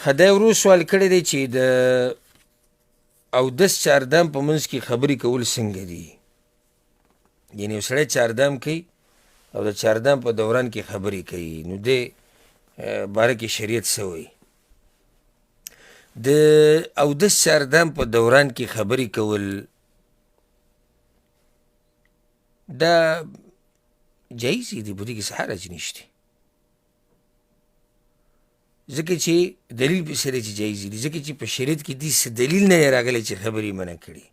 ښه دی ورو سوال کړی دی چې د اودس چاردام په منځ کې خبرې کول څنګه دي. یعنې یو سړی چاردام کوي او د چاردام په دوران کې خبرې کوي، نو دې باره کې شریعت څه وایي؟ د اودس چاردام په دوران کې خبرې کول دا جایز دي، په دې کې څه حرج نشته، ځکه چې دلیل پسې دی چې جایز دي، ځکه چې په شریعت کې دې څه دلیل نه دی راغلی چې خبرې منع کړي.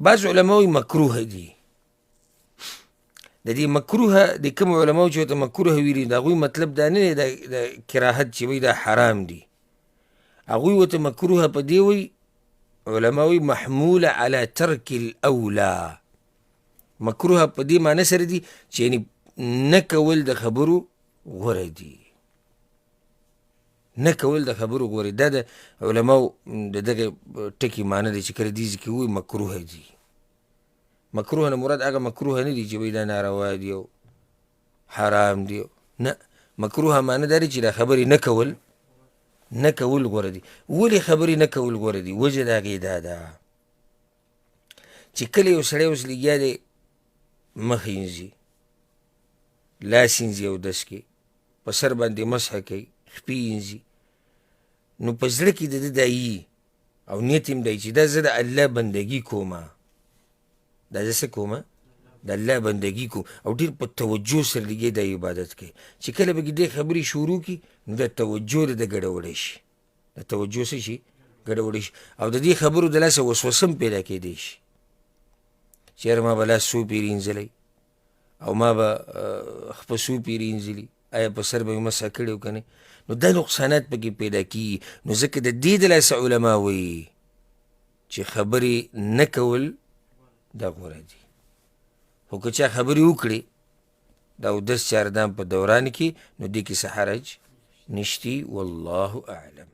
بعض علما وایي مکروه دي. د دې مکروه د کوم علماو چې ورته مکروه ویلي د هغوی مطلب دا نه دی د کراهت چې وایي دا حرام دي، هغوی ورته مکروه په دې وایي علما وایي محموله علی ترک الاولی. مکروه په دې معنی سره دي چې یعنې نه کول د خبرو غوره دي، نه کول د خبرو غوره دي. دا د علماو د دغه ټکي معنی دی چې کله دې ځای کې ووایي مکروه دي. مکروه نه مراد هغه مکروه نه دي چې وایي دا ناروا دي او حرام دي، نه، مکروه معنی دا دی چې دا خبرې نه کول غوره دي. ولې خبرې نه کول غوره دي؟ وجه د هغې دا ده چې کله یو سړی اوس لګیا دی مخ اینځي، لاس اینځي اودس کې، په سر باندې مسحه کوي، خپې اینځي، نو په زړه کې د ده دا یي او نیت هم دی چې دا زه د الله بندګي کومه، دا زه څه کومه؟ د الله بندګي کوم، او ډېر په توجه سره لګیا دا عبادت کوي. چې کله به دې خبرې شروع کړي نو دا توجه د ده ګډوډی شي، د توجه څه شي؟ ګډوډی شي، او د دې خبرو د لاسه وسوسه هم پیدا کېدی شي چې یاره ما به لاس څو پیرې اینځلی او ما به خپه څو پیرې اینځلي، آیا په سر به مې مسحه کړې او که نه؟ نو دا نقصانات پکې پیدا کېږي. نو ځکه د دې د لاسه علما وایي چې خبرې نه کول دا غوره دي. خو که چا خبرې وکړي د اودس چاردام په دوران کې نو دې کې څه حرج نشتي. والله اعلم.